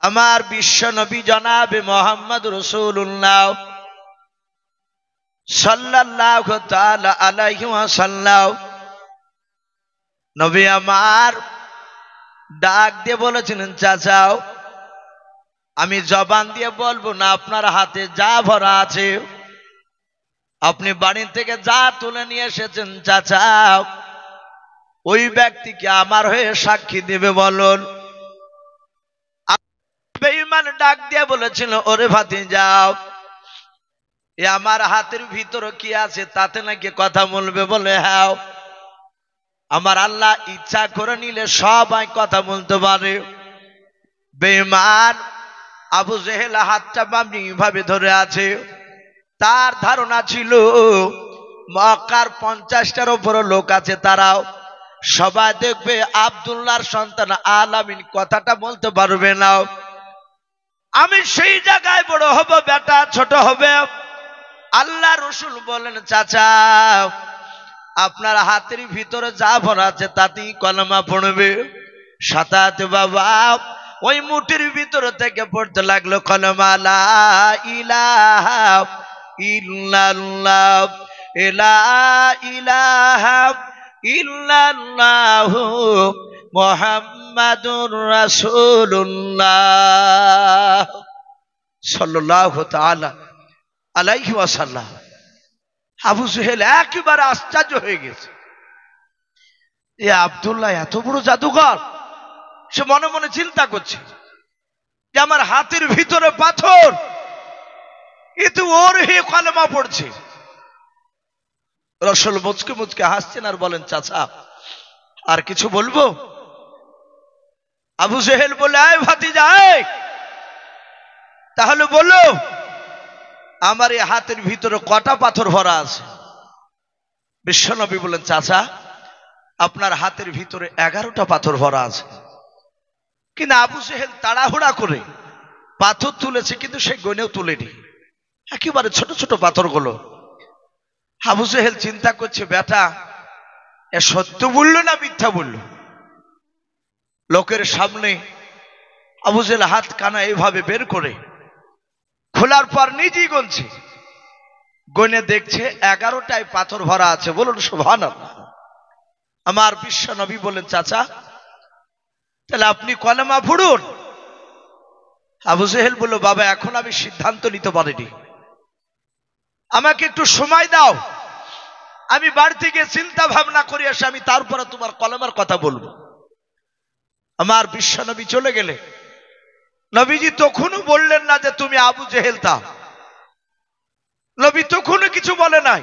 আমার বিশ্ব নবী জনাবে মোহাম্মদ রাসূলুল্লাহ সাল্লাল্লাহু তাআলা আলাইহি ওয়াসাল্লাম নবী আমার ডাক দিয়ে বলেছিলেন, চাচাও আমি জবান দিয়ে বলবো না, আপনার হাতে যা ভরা আছে, আপনি বাড়ি থেকে যা তুলে নিয়ে এসেছেন চাচাও, ওই ব্যক্তিকে আমার হয়ে সাক্ষী দেবে বলুন। বেঈমান ডাক দিয়ে বলেছিল, ওরে ভাতিজাও, এ আমার হাতের ভিতরে কি আছে তাতে নাকি কথা বলবে? বলে হ্যাঁ, আমার আল্লাহ ইচ্ছা করে নিলে সবাই কথা বলতে পারে। বেঈমান আবু জেহেল হাতটা বামনি ভাবে ধরে আছে। তার ধারণা ছিল মক্কার 50টার উপর লোক আছে, তারাও সবাই দেখবে আব্দুল্লাহর সন্তান আলামিন কথাটা বলতে পারবে না। আমি সেই জায়গায় বড় হব, বেটা ছোট হবে। আল্লাহ রসুল বলেন, চাচা আপনার হাতের ভিতরে যা ভরা আছে তাতেই কলমা পড়বে। সাতাত বাবা ওই মুঠির ভিতরে থেকে পড়তে লাগলো কলমা, লা ইলাহা ইল্লাল্লাহ, লা ইলাহা ইল্লাল্লাহু মুহাম্মাদুর রাসূলুল্লাহ সাল্লাল্লাহু তাআলা আলাইহি ওয়াসাল্লাম। আবু জেহেল একেবারে আশ্চর্য হয়ে গেছে, এ আব্দুল্লাহ এত বড় জাদুকর। সে মনে মনে চিন্তা করছে যে আমার হাতের ভিতরে পাথর, এ তো ওর হে কলমা পড়ছে। রাসূল মুচকে মুচকে হাসছেন আর বলেন, চাচা আর কিছু বলবো? আবু জেহেল বলে, আয় ভাতিজা তাহলে বলো আমার এই হাতের ভিতরে কটা পাথর ভরা আছে? বিশ্বনবী বলেন, চাচা আপনার হাতের ভিতরে 11টা পাথর ভরা আছে। কিন্তু আবু জেহেল তাড়াহুড়া করে পাথর তুলেছে, কিন্তু সে গনেও তুলেনি, একেবারে ছোট ছোট পাথরগুলো। আবু জেহেল চিন্তা করছে, বেটা এ সত্য বললো না মিথ্যা বললো? লোকের সামনে আবু জেহেল হাত কানা এইভাবে বের করে খোলার পর নিজেই গুনছে, গনে দেখছে 11টায় পাথর ভরা আছে। বলুন সুবহানাল্লাহ। আমার বিশ্ব নবী বলেন, চাচা তাহলে আপনি কলেমা পড়ুন। আবু জেহেল বলল, বাবা এখন আমি সিদ্ধান্ত নিতে পারিনি, আমাকে একটু সময় দাও, আমি বাড়ি থেকে চিন্তা ভাবনা করে এসে আমি তারপরে তোমার কলেমার কথা বলবো। আমার বিশ্ব নবী চলে গেলে নবীজি তখনও বললেন না যে তুমি আবু জেহেল তা, নবী তখনও কিছু বলে নাই।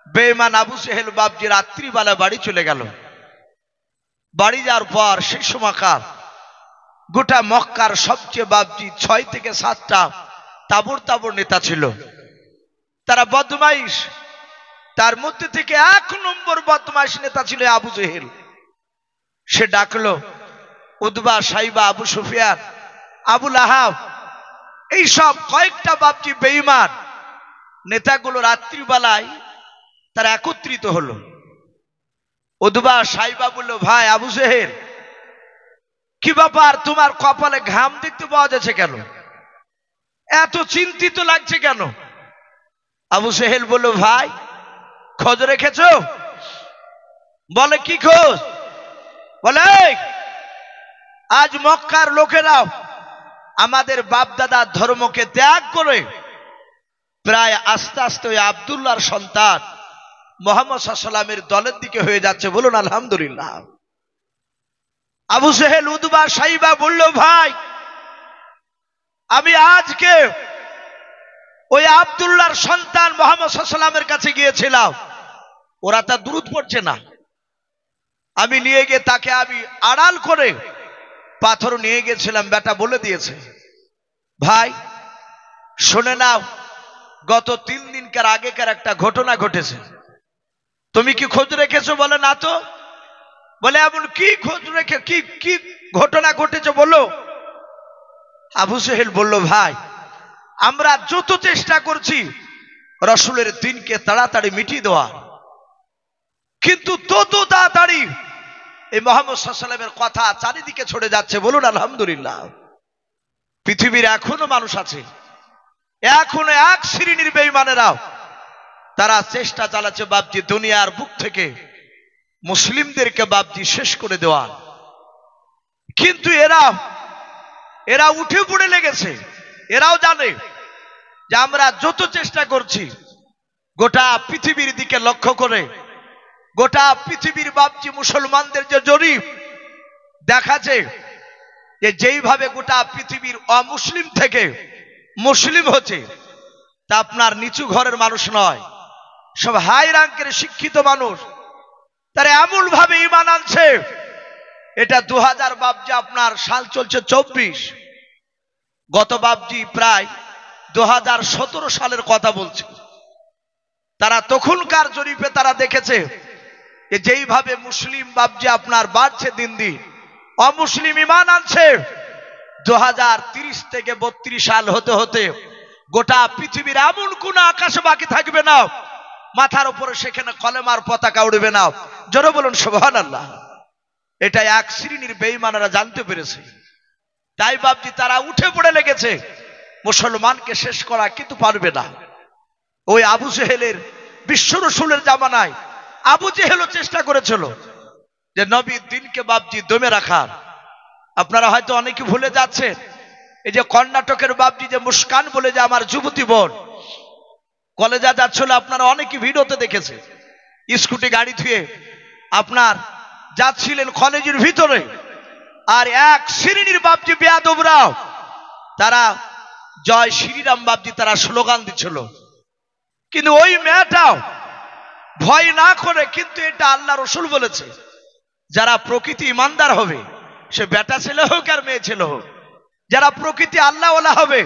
বেঈমান আবু জেহেল বাপজি রাত্রিবেলা বাড়ি চলে গেল। বাড়ি যাওয়ার পর সেই সময়কার গোটা মক্কার সবচেয়ে বাপজি 6 থেকে 7টা তাবর তাবর নেতা ছিল, তারা বদমাইশ। তার মধ্যে থেকে 1 নম্বর বদমাইশ নেতা ছিল আবু জেহেল। সে ডাকলো উতবা, সাইবা, আবু সুফিয়ান, আবু লাহাব, এইসব কয়েকটা বাপজি বেঈমান নেতাগুলো রাত্রিবেলায় তারা একত্রিত হলো। উতবা সাইবা বলল, ভাই আবু জেহেল কি ব্যাপার, তোমার কপালে ঘাম দেখতে পাওয়া যাচ্ছে কেন, এত চিন্তিত লাগছে কেন? আবু জেহেল বলল, ভাই খোঁজ রেখেছো? বলে কি খোঁজ? বলে আজ মক্কার লোকেরা আমাদের বাপ দাদার ধর্মকে ত্যাগ করে প্রায় আস্তে আস্তে ওই আব্দুল্লাহর সন্তান মুহাম্মদ সাল্লাল্লাহু আলাইহি ওয়াসাল্লামের দলের দিকে হয়ে যাচ্ছে। বলুন আলহামদুলিল্লাহ। আবু জেহেল উতবা সাইবা বলল, ভাই আমি আজকে ওই আব্দুল্লাহর সন্তান মুহাম্মদ সাল্লাল্লাহু আলাইহি ওয়াসাল্লামের কাছে গিয়েছিলাম, ওরা তা দুরূদ পড়ছে না, আমি নিয়ে গিয়ে তাকে আমি আড়াল করে পাথর নিয়ে গেছিলাম, বেটা বলে দিয়েছে। ভাই শুনে নাও, গত 3 দিনকার আগেকার একটা ঘটনা ঘটেছে, তুমি কি খোঁজ রেখেছো? বলে না তো। বলে এমন কি খোঁজ রেখে কি কি ঘটনা ঘটেছে বলো। আবু জেহেল বলল, ভাই আমরা যত চেষ্টা করছি রাসূলের দ্বীনকে তাড়াতাড়ি মিটিয়ে দেওয়া, কিন্তু তত তাড়াতাড়ি এই মুহাম্মদ সাল্লাল্লাহু আলাইহি ওয়াসাল্লামের কথা চারিদিকে ছড়ে যাচ্ছে। বলুন আলহামদুলিল্লাহ। পৃথিবীর এখনো মানুষ আছে, এখনো এক শ্রেণীর বেঈমানেরাও তারা চেষ্টা চালাচ্ছে বাপজি দুনিয়ার বুক থেকে মুসলিমদেরকে বাপজি শেষ করে দেওয়া। কিন্তু এরা উঠে পড়ে লেগেছে। এরাও জানে যে আমরা যত চেষ্টা করছি গোটা পৃথিবীর দিকে লক্ষ্য করে, গোটা পৃথিবীর বাপজি মুসলমানদের যে জরিপ দেখাচ্ছে যে যেইভাবে গোটা পৃথিবীর অমুসলিম থেকে মুসলিম হচ্ছে, তা আপনার নিচু ঘরের মানুষ নয়, সব হাই র্যাঙ্কের শিক্ষিত মানুষ। তারা এমন ভাবে ঈমান আনছে, এটা 2000 বাপজি আপনার সাল চলছে 24, গত বাপজি প্রায় 2017 সালের কথা বলছে। তারা তখনকার জরিপে তারা দেখেছে যে যেইভাবে মুসলিম বাপজি আপনার বাড়ছে দিন দিন, অমুসলিম ঈমান আনছে। 2030 থেকে 32 সাল হতে হতে গোটা পৃথিবীর এমন কোন আকাশে বাকি থাকবে না মাথার উপরে সেখানে কলেমার পতাকা উড়বে না। জোরে বলুন সুবহানাল্লাহ। এটা এক শ্রেণীর বেঈমানেরা জানতে পেরেছে, তাই বাপজি তারা উঠে পড়ে লেগেছে মুসলমানকে শেষ করা, কিন্তু পারবে না। ওই আবু জেহেলের, বিশ্ব রাসূলের জামানায় আবু জেহেলও চেষ্টা করেছিল যে নবীর দিনকে বাপজি দমে রাখার। আপনারা হয়তো অনেকে ভুলে যাচ্ছেন, এই যে কর্ণাটকের বাপজি যে মুস্কান বলে যে আমার যুবতী বোন কলেজে যাচ্ছিল, আপনারা অনেকে ভিডিওতে দেখেছে, স্কুটি গাড়ি ধুয়ে আপনার যাচ্ছিলেন কলেজের ভিতরে, আর এক শ্রেণীর বাপজি বেয়াদবরাও তারা জয় শ্রীরাম বাপজি তারা স্লোগান দিচ্ছিল। কিন্তু ওই মেয়েটাও ভয় না করে, কিন্তু এটা আল্লাহ রসুল বলেছে, যারা প্রকৃতি ইমানদার হবে, সে বেটা ছেলে হোক আর মেয়ে ছেলে হোক, যারা প্রকৃতি আল্লাহওয়ালা হবে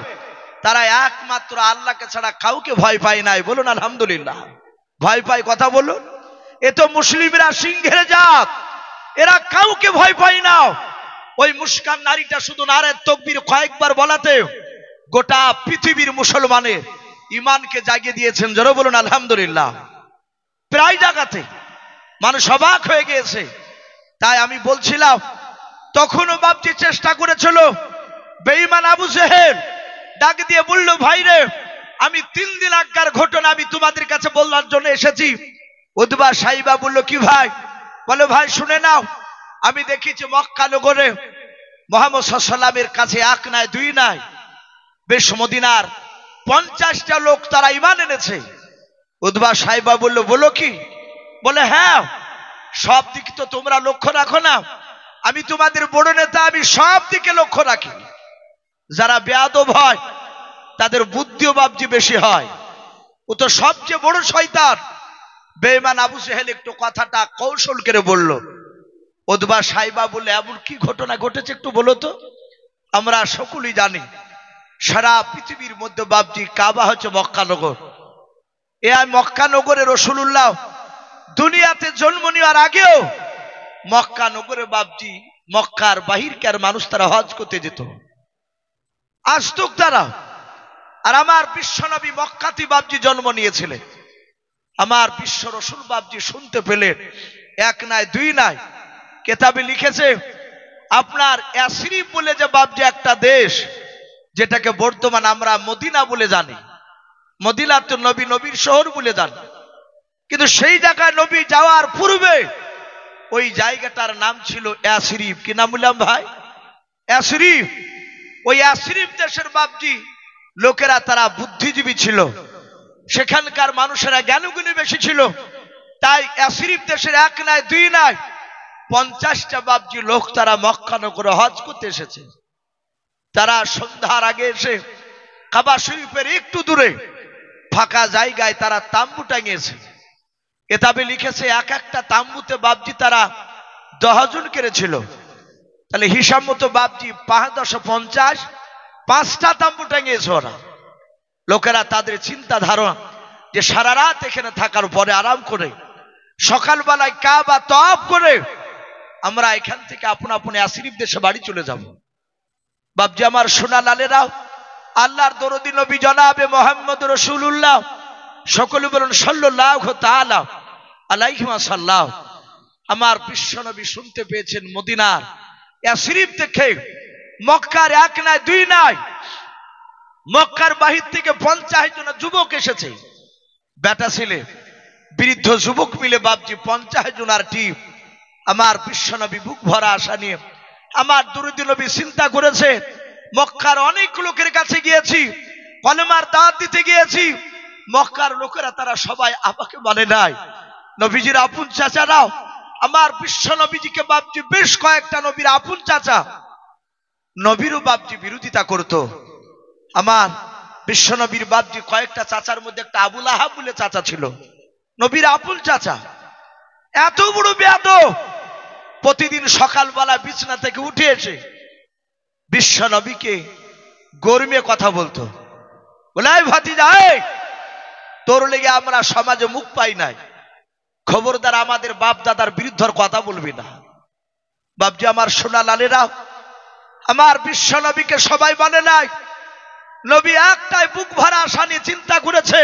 তারা একমাত্র আল্লাহকে ছাড়া কাউকে ভয় পায় নাই। বলুন আলহামদুলিল্লাহ। ভয় পায় কথা বলুন। এ তো মুসলিমরা সিংহের জাত, এরা কাউকে ভয় পায় না। ওই মুস্কান নারীটা শুধু নারায়ে তাকবীর কয়েকবার বলাতে গোটা পৃথিবীর মুসলমানের ইমানকে জাগিয়ে দিয়েছেন। জোরে বলুন আলহামদুলিল্লাহ। প্রায় জায়গাতে মানুষ অবাক হয়ে গিয়েছে। তাই আমি বলছিলাম, তখনও বাপজি চেষ্টা করেছিল। বেঈমান আবু জেহেল ডাক দিয়ে বলল, ভাই রে, আমি 3 দিন আগের ঘটনা আমি তোমাদের কাছে বলার জন্য এসেছি। উতবা সাইবা বলল, কি ভাই? বলে, ভাই শুনে নাও, আমি দেখেছি মক্কা নগরে মুহাম্মদ সাল্লাল্লাহু আলাইহি ওয়াসাল্লামের কাছে এক নয় দুই নয়, বেশ মদিনার 50টা লোক তারা ঈমান এনেছে। উতবা সাইবা বলল, বলো কি? বলে, হ্যাঁ, সব দিক তো তোমরা লক্ষ্য রাখো না, আমি তোমাদের বড় নেতা, আমি সব দিকে লক্ষ্য রাখি। যারা বেয়াদব হয় তাদের বুদ্ধিও বাপজি বেশি হয়, ও তো সবচেয়ে বড় শয়তান। বেঈমান আবু জেহেল একটু কথাটা কৌশল করে বলল। উতবা সাইবা বলে, এমন কি ঘটনা ঘটেছে একটু বলো তো। আমরা সকলেই জানি সারা পৃথিবীর মধ্যে বাপজি কাবা হচ্ছে মক্কা নগর। এই মক্কা নগরে রাসূলুল্লাহ দুনিয়াতে জন্ম নেওয়ার আগেও মক্কা নগরে বাপজি মক্কার বাহিরকার মানুষ তারা হজ করতে যেত, আসতুক তারা। আর আমার বিশ্বনবী মক্কাতে বাপজি জন্ম নিয়েছিলেন। আমার বিশ্ব রাসূল বাপজি শুনতে পেলেন, এক নয় দুই নয়, কেতাবে লিখেছে আপনার ইয়াসরিব বলে যে বাপজি একটা দেশ, যেটাকে বর্তমান আমরা মদিনা বলে জানি, মদিনা তো নবীর শহর বলে জানি, কিন্তু সেই জায়গায় নবী যাওয়ার পূর্বে ওই জায়গাটার নাম ছিল ইয়াসরিব। কি নাম বললাম ভাই? ইয়াসরিব। ওই ইয়াসরিব দেশের বাপজি লোকেরা তারা বুদ্ধিজীবী ছিল, সেখানকার মানুষেরা জ্ঞানগুণী বেশি ছিল। তাই ইয়াসরিব দেশের এক নয় দুই নয় 50টা বাপজি লোক তারা মক্কা নগরে হজ করতে এসেছে। তারা সন্ধ্যার আগে এসে কাবা শরীফের একটু দূরে ফাঁকা জায়গায় তারা তাম্বু টাঙিয়েছে। কিতাবে লিখেছে এক একটা তাম্বুতে বাপজি তারা 10 জন করেছিল। তাহলে হিসাব মতো বাপজি 550 5টা তাম্বু টাঙিয়েছে ওরা। লোকেরা তাদের চিন্তা ধারণা যে সারা রাত এখানে থাকার পরে আরাম করে সকালবেলায় কাবা তওয়াফ করে আমরা এখান থেকে আপন আপন ইয়াসরিব দেশে বাড়ি চলে যাব। বাপজি আমার সোনা লালেরাও, আল্লাহর দরদি নবী জনাবে মুহাম্মদ রাসূলুল্লাহ, সকলে বলুন সাল্লাল্লাহু তাআলা আলাইহি ওয়াসাল্লাম। আমার বিশ্ব নবী শুনতে পেয়েছেন মদিনার ইয়াসরিব থেকে মক্কার এক নয় দুই নয় মক্কার বাহির থেকে 50 জন যুবক এসেছে, বেটা ছেলে বৃদ্ধ যুবক মিলে বাপজি 50 জনার টিম আমার বিশ্বনবী বুক ভরা আশা নিয়ে আমার দুরূদ নবী চিন্তা করেছে, মক্কার অনেক লোকের কাছে গিয়েছি, কলেমার দাওয়াত দিতে গিয়েছি, মক্কার লোকেরা তারা সবাই আমাকে মানে নাই। নবীজির আপন চাচারাও আমার বিশ্ব নবীজিকে বাপজি বেশ কয়েকটা নবীর আপন চাচা নবীরও বাপজি বিরোধিতা করত। আমার বিশ্ব নবীর বাপজি কয়েকটা চাচার মধ্যে একটা আবুল আহাব বলে চাচা ছিল, নবীর আপন চাচা, এত বড় বেয়াদব। প্রতিদিন সকালবেলা বিছানা থেকে উঠে এসে বিশ্ব নবীকে গরমে কথা বলতো, বলে ভাতিজা তোর লেগে আমরা সমাজে মুখ পাই নাই, খবরদার আমাদের বাপ দাদার বিরুদ্ধে কথা বলবি না। বাপজি আমার সোনা লালেরা আমার বিশ্ব নবীকে সবাই মানে নাই। নবী একটাই বুক ভরা আশা নিয়ে চিন্তা করেছে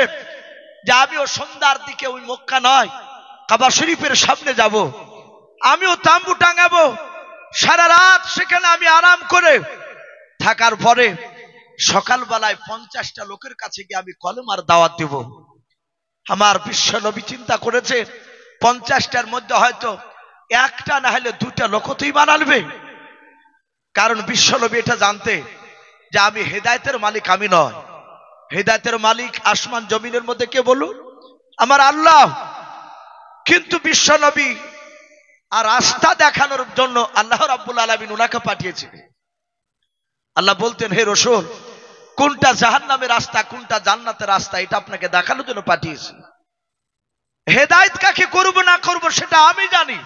যে আমিও সন্ধ্যার দিকে ওই মক্কা নয় কাবা শরীফের সামনে যাব, আমিও তাম্বু টাঙাবো, সারা রাত সেখানে আমি আরাম করে থাকার পরে সকালবেলায় 50টা লোকের কাছে গিয়ে আমি কলেমার দাওয়াত দেব। আমার বিশ্ব নবী চিন্তা করেছে 50টার মধ্যে হয়তো একটা না হলে 2টা লোক তো ঈমান আনবে, কারণ বিশ্ব নবী এটা জানতে যে আমি হেদায়েতের মালিক আমি নয়, হেদায়েতের মালিক আসমান জমিনের মধ্যে কে বলুন? আমার আল্লাহ। কিন্তু বিশ্ব নবী আর রাস্তা দেখানোর জন্য আল্লাহ রাব্বুল আলামিন উনাকে পাঠিয়েছিলেন। আল্লাহ বলতেন, হে রাসূল, কোনটা জাহান্নামের রাস্তা কোনটা জান্নাতের রাস্তা এটা আপনাকে দেখানোর জন্য পাঠিয়েছি। হেদায়েত কাকে করব না করব সেটা আমি জানি,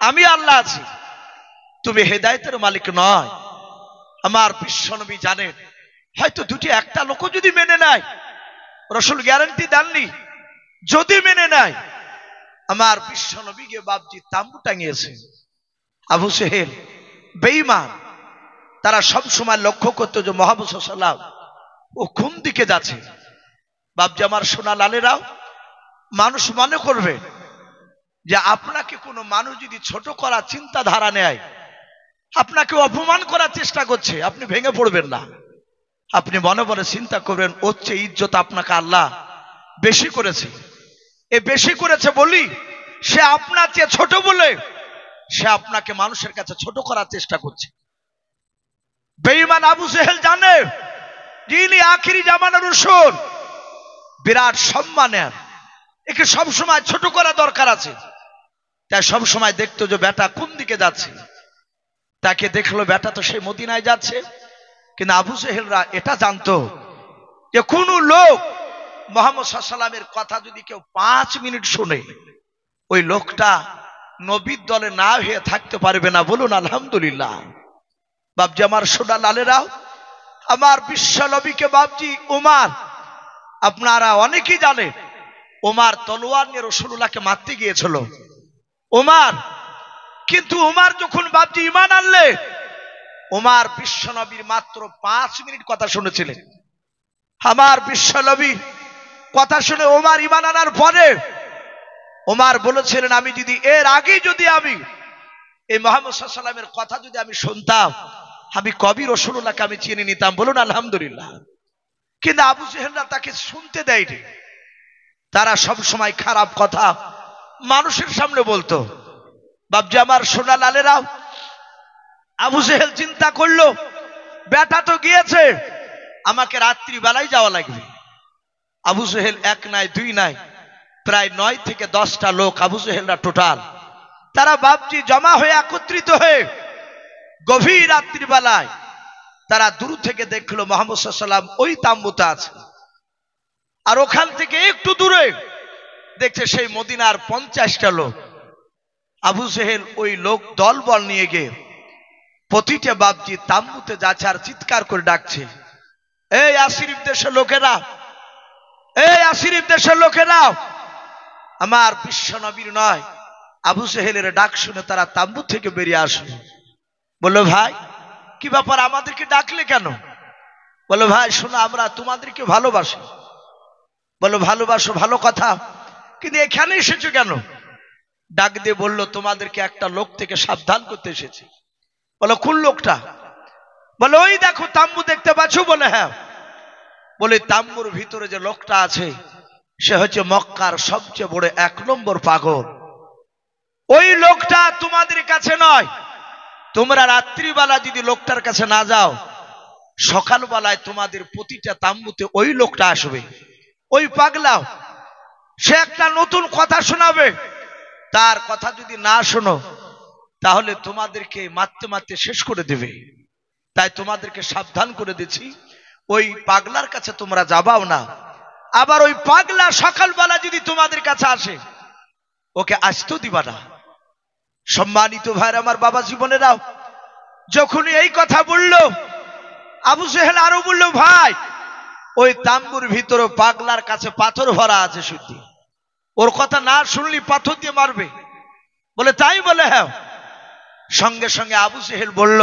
আমি আল্লাহ আছি, তুমি হেদায়েতের মালিক নয়। আমার বিশ্ব নবী জানেন হয়তো 2টি একটা লোক যদি মেনে নেয়, রাসূল গ্যারান্টি দেননি, যদি মেনে নেয় আমার বিশ্ব নবী গিয়ে বাপজি তাম্বু টাঙিয়েছে। আবু সেহেল বেঈমান, তারা সব সময় লক্ষ্য করতো যে মুহাম্মদ সাল্লাল্লাহু আলাইহি ওয়াসাল্লাম ও কোন দিকে যাচ্ছে। বাপজি আমার সোনা লালেরাও, মানুষ মনে করবে যে আপনাকে কোনো মানুষ যদি ছোট করার চিন্তাধারা নেয়, আপনাকে অপমান করার চেষ্টা করছে, আপনি ভেঙে পড়বেন না। আপনি মনে মনে চিন্তা করবেন ওর চেয়ে ইজ্জত আপনাকে আল্লাহ বেশি করেছে, এ বেশি করেছে বলি সে আপনার চেয়ে ছোট বলে সে আপনাকে মানুষের কাছে ছোট করার চেষ্টা করছে। বেঈমান আবু জেহেল জানে যিনি আখিরি জামানার রাসূল, বিরাট সম্মানের, একে সবসময় ছোট করা দরকার আছে। তাই সবসময় দেখতো যে বেটা কোন দিকে যাচ্ছে, তাকে দেখলো বেটা তো সেই মদিনায় যাচ্ছে। কিন্তু আবু জেহেলরা এটা জানতো যে কোন লোক মুহাম্মদ সাল্লাল্লাহু আলাইহি ওয়াসাল্লামের কথা যদি কেউ 5 মিনিট শুনে, ওই লোকটা নবীর দলে না হয়ে থাকতে পারবে না। বলুন আলহামদুলিল্লাহ। বাপজি আমার সোনা লালেরাও, আমার বিশ্ব নবীকে বাপজি ওমর, আপনারা অনেকেই জানেন ওমর তলোয়ার নিয়ে রাসূলুল্লাহকে মারতে গিয়েছিল ওমর। কিন্তু ওমর যখন বাপজি ঈমান আনলে, ওমর বিশ্ব নবীর মাত্র 5 মিনিট কথা শুনেছিলেন। আমার বিশ্ব নবীর কথা শুনে ওমর ঈমান আনার পরে ওমর বলেছিলেন, আমি যদি এর আগে যদি আমি এই মুহাম্মদ সাল্লাল্লাহু আলাইহি ওয়াসাল্লামের কথা যদি আমি শুনতাম, আমি কবি রাসূলুল্লাহকে আমি চিনে নিতাম। বলুন আলহামদুলিল্লাহ। কিন্তু আবু জেহেলরা তাকে শুনতে দেয়নি, তারা সব সময় খারাপ কথা মানুষের সামনে বলতো। বাপজি আমার সোনা লালেরাও, আবু জেহেল চিন্তা করলো বেটা তো গিয়েছে, আমাকে রাত্রি বেলায় যাওয়া লাগবে। আবু জেহেল 1 নাই 2 নাই, প্রায় 9 থেকে 10টা লোক আবু জেহেলরা টোটাল, তারা বাপজি জমা হয়ে একত্রিত হয়ে গভীর রাত্রি বেলায় তারা দূর থেকে দেখলো মুহাম্মদ সাল্লাল্লাহু আলাইহি ওয়াসাল্লাম ওই তাম্বুতে আছে। আর ওখান থেকে একটু দূরে দেখছে সেই মদিনার 50টা লোক। আবু জেহেল ওই লোক দলবল নিয়ে গিয়ে প্রতিটা বাপজি তাম্বুতে যাচ্ছে আর চিৎকার করে ডাকছে, এই আসিরিফ দেশের লোকেরা, এই আসিরিফ দেশের লোকেরা। আমার বিশ্ব নবীর নয় আবু জেহেলের ডাক শুনে তারা তাম্বু থেকে বেরিয়ে আসলো। বললো ভাই কি ব্যাপার, আমাদেরকে ডাকলে কেন? বললো ভাই শোনো, আমরা তোমাদেরকে ভালোবাসি। বললো ভালোবাসো, ভালো কথা, কিন্তু এখানে এসেছো কেন? ডাক দিয়ে বললো তোমাদেরকে একটা লোক থেকে সাবধান করতে এসেছি। বলো কোন লোকটা? বলে ওই দেখো তাম্বু দেখতে পাচ্ছ? বলে হ্যাঁ। বলে তাম্বুর ভিতরে যে লোকটা আছে সে হচ্ছে মক্কার সবচেয়ে বড় 1 নম্বর পাগল। ওই লোকটা তোমাদের কাছে নয়, তোমরা রাত্রিবেলা যদি লোকটার কাছে না যাও, সকালবেলায় তোমাদের প্রতিটা তাম্বুতে ওই লোকটা আসবে, ওই পাগলা। সে একটা নতুন কথা শোনাবে, তার কথা যদি না শোনো তাহলে তোমাদেরকে মারতে মারতে শেষ করে দেবে। তাই তোমাদেরকে সাবধান করে দিচ্ছি, ওই পাগলার কাছে তোমরা যাবাও না। আবার ওই পাগলা সকালবেলা যদি তোমাদের কাছে আসে, ওকে আসতেও দিবা না। সম্মানিত ভাইরা আমার, বাবা জীবনেরাও, যখন এই কথা বলল, আবু জেহেল আরো বলল, ভাই ওই তাম্বুর ভিতরে পাগলার কাছে পাথর ভরা আছে, শুদ্ধি ওর কথা না শুনলি পাথর দিয়ে মারবে। বলে তাই? বলে হ্যাঁ। সঙ্গে সঙ্গে আবু জেহেল বলল,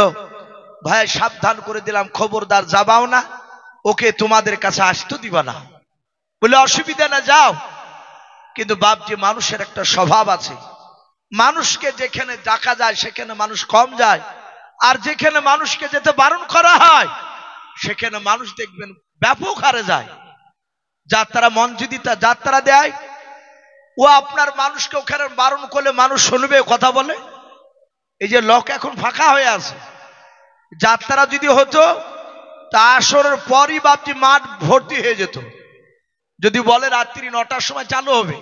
ভাই সাবধান করে দিলাম, খবরদার যাবাও না, ওকে তোমাদের কাছে আসতে দিবা না। বলে অসুবিধা না, যাও। কিন্তু বাপজি, মানুষের একটা স্বভাব আছে, মানুষকে যেখানে ডাকা যায় সেখানে মানুষ কম যায়, আর যেখানে মানুষকে যেতে বারণ করা হয় সেখানে মানুষ দেখবেন ব্যাপক হারে যায়। যাত্রা মঞ্জুদিতা যাত্রা দেয়, ও আপনার মানুষকে ওখানে বারণ করলে মানুষ শুনবে, কথা বলে। এই যে লোক এখন ফাঁকা হয়ে আছে, যাত্রা যদি হতো তা আসরের পরই বাপজি মাঠ ভর্তি হয়ে যেত। যদি বলে রাত্রি 9টার সময় চালু হবে,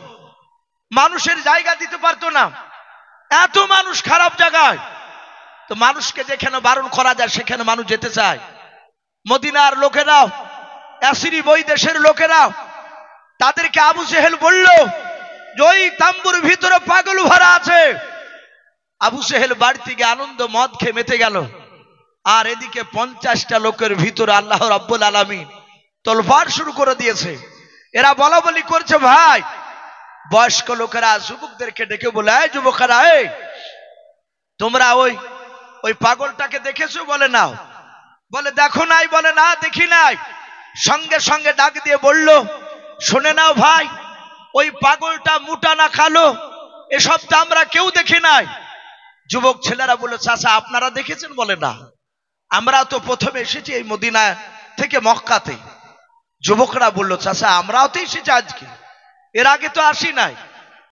মানুষের জায়গা দিতে পারতো না, এত মানুষ খারাপ জায়গায়। তো মানুষকে যেখানে বারণ করা যায় সেখানে মানুষ যেতে চায়। মদিনার লোকেরাও, আসিরি বই দেশের লোকেরাও, তাদেরকে আবু জেহেল বলল যে ওই তাম্বুর ভিতরে পাগল ভরা আছে। আবু জেহেল বাড়িতে গিয়ে আনন্দ মদ খেয়ে মেতে গেল, আর এদিকে 50টা লোকের ভিতরে আল্লাহ রাব্বুল আলামিন তলবার শুরু করে দিয়েছে। এরা বলা বলি করছে, ভাই বয়স্ক লোকেরা যুবকদেরকে ডেকে বলে, এই যুবকেরা, এই তোমরা ওই পাগলটাকে দেখেছো? বলে না। বলে দেখো নাই? বলে না, দেখি নাই। সঙ্গে সঙ্গে ডাক দিয়ে বলল, শুনে নাও ভাই, ওই পাগলটা মোটা না কালো এসব তো আমরা কেউ দেখি নাই। যুবক ছেলেরা বলে, চাচা আপনারা দেখেছেন? বলে না, আমরা তো প্রথমে এসেছি এই মদিনা থেকে মক্কাতে। যুবকরা বলল, চাচা আমরাও তো এসেছি আজকে, এর আগে তো আসি নাই।